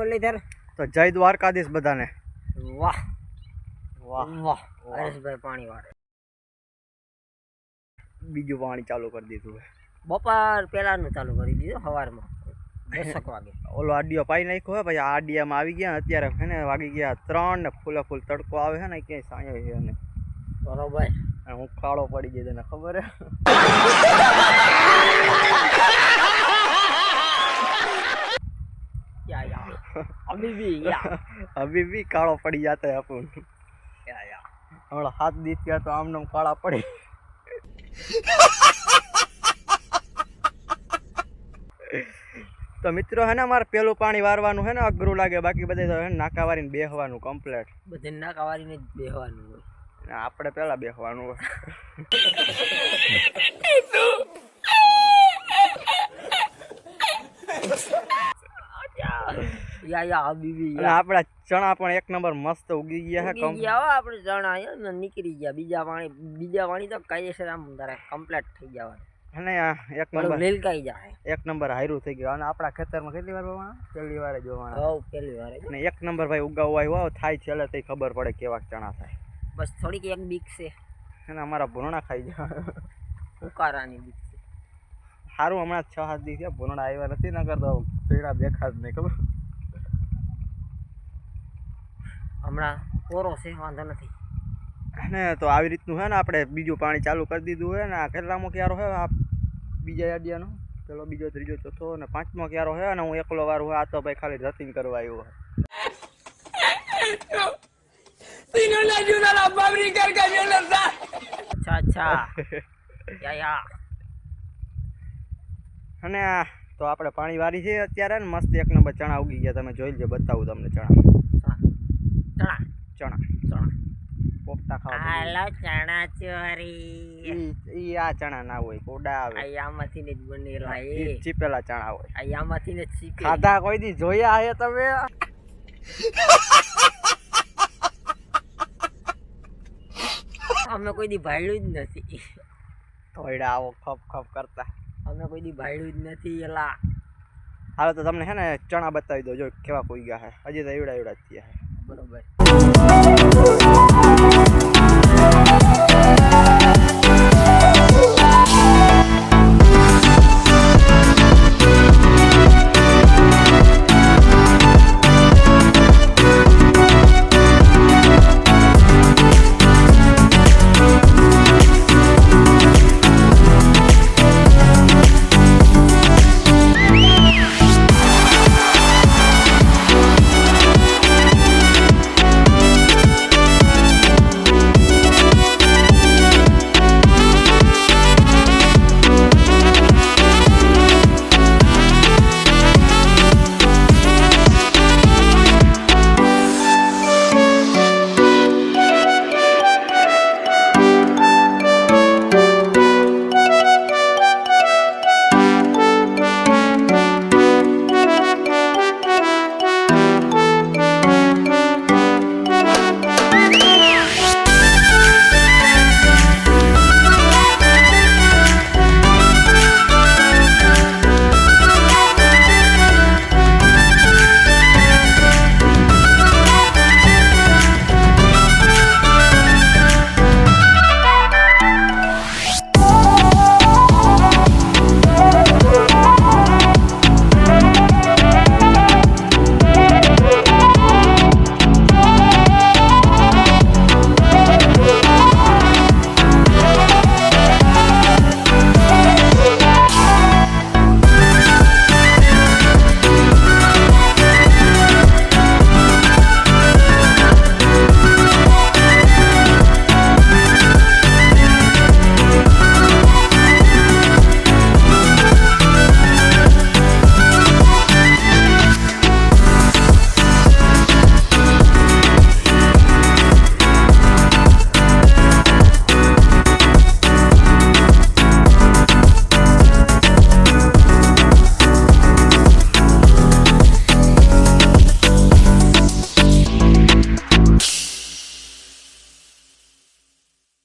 મુરલીધર. તો જય દ્વારકાધીશ બધાને. વાહ વાહ વાહ હરેશભાઈ પાણી વાળે બીજું પાણી ચાલુ કરી દીધું. બપોર પહેલાનું ચાલુ કરી દીધું સવારમાં 10 વાગે. ઓલો આડિયો પાઈ નાખ્યો હોય પછી આ આડિયામાં આવી ગયા. અત્યારે છે ને વાગી ગયા 3 ને ફૂલ તડકો આવે છે ને ક્યાંય સાંયો છે ને બરોબર. અને હું કાળો પડી ગયો તને ખબર હે. अभी भी काળો પડી जाता है अपन. हमारा हाथ दीत गया तो आम नाम काला पड़े. તો મિત્રો હે ને અમારે પેલું પાણી વારવાનું હે ને અઘરું લાગે. બાકી બધે તો હે ને નાકા વારીને બેહવાનું કમ્પ્લીટ. બધે નાકા વારીને જ બેહવાનું હોય. આપણે પેલા બેહવાનું હોય. આપડા ચણા પણ એક નંબર મસ્ત ઉગી ગયા છે. આપણે ચણા નીકળી ગયા. બીજા પાણી તો કાયદેસર આમ કમ્પ્લીટ થઈ જવાનું. અને એક નંબર લીલકાઈ જાય. એક નંબર હાયરું થઈ ગયું. અને આપણા ખેતરમાં કેટલી વાર જોવાના? પહેલી વાર જોવાના. પહેલી વાર. અને એક નંબર ભાઈ ઉગાવવા આવ્યો થાય છેલ્લે તો ખબર પડે કેવા ચણા થાય. બસ થોડીક એક બીક છે અને અમારા ભૂરણા ખાઈ જાય. ઉકારાની બીક છે. સારું હમણાં 6-7 દિવસ થયા ભૂરણા આવ્યા નથી. નકર તો પીડા દેખા જ નહીં. ખબર હમણાં કોરો છે વાંધો નથી. ને તો આવી રીતનું છે ને આપણે બીજું પાણી ચાલુ કરી દીધું હોય ને. આ કેટલામો ક્યારો છે આ બીજા આડિયાનો? પેલો બીજો ત્રીજો ચોથો અને 5મો ક્યારો છે. અને હું એકલો વાર હોય. આ તો ભાઈ ખાલી રતિંગ કરવા આવ્યો હોય. અને તો આપણે પાણી વારી છે અત્યારે ને મસ્ત એક નંબર ચણા ઉગી ગયા. તમે જોઈ લેજો, બતાવું તમને ચણા પોપટા ખાવા. હાલો ચણા ચોરી. ઈ આ ચણા ના હોય, કોડા આવે. આયામાંથી ને જ બનેલા. એ ચીપેલા ચણા હોય. આયામાંથી ને જ ખાધા કોઈ દી જોયા હે તમે? અમે કોઈ દી ભાડ્યું જ નથી. થોડા આવો ખપ ખપ કરતા. અમે કોઈ દી ભાડ્યું જ નથી. એલા હાલો તો તમને હે ને ચણા બતાવી દો. જો કેવા કોઈ ગયા હે. હજી તો એવડા જ થયા હે. બરોબર.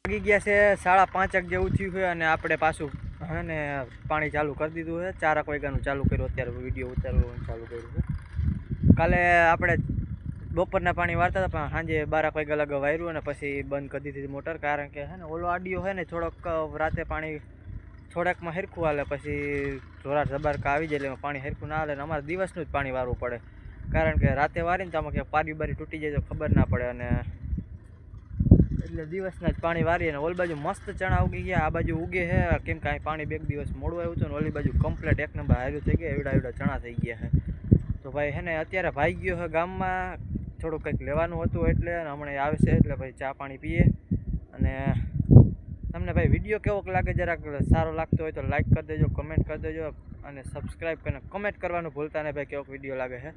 વાગી ગયા છે 5:30 જેવું થયું છે. અને આપણે પાછું હે ને પાણી ચાલુ કરી દીધું છે. 4 વાગ્યાનું ચાલુ કર્યું. અત્યારે વિડીયો ઉતારવાનું ચાલુ કર્યું છે. કાલે આપણે બપોરના પાણી વાળતા હતા પણ સાંજે 12 વાગ્યા લગા વાર્યું અને પછી બંધ કરી દીધી મોટર, કારણ કે હે ને ઓલો આડિયો હે ને થોડોક રાતે પાણી થોડાકમાં હરખું હાલે, પછી જોરાર જબારકા આવી જાય એટલે એમાં પાણી હરખું ના હાલે ને અમારે દિવસનું જ પાણી વારવું પડે, કારણ કે રાતે વારીને તો આમાં ક્યાંક પારી બારી તૂટી જાય તો ખબર ના પડે, અને એટલે દિવસના જ પાણી વારીએ. અને ઓલી બાજુ મસ્ત ચણા ઉગી ગયા, આ બાજુ ઉગે છે કેમ કે અહીં પાણી 2 દિવસ મોડું આવ્યું હતું ને ઓલી બાજુ કમ્પ્લેટ 1 નંબર હાર્યું થઈ ગયા, એવડા ચણા થઈ ગયા છે. તો ભાઈ હે ને અત્યારે ભાઈ ગયો છે ગામમાં, થોડું કંઈક લેવાનું હતું એટલે, અને હમણાં આવે છે એટલે ભાઈ ચા પાણી પીએ. અને તમને ભાઈ વિડીયો કેવોક લાગે જરાક સારો લાગતો હોય તો લાઈક કરી દેજો, કમેન્ટ કરી દેજો અને સબસ્ક્રાઈબ કરીને કમેન્ટ કરવાનું ભૂલતા નહીં ભાઈ કેવોક વિડીયો લાગે છે.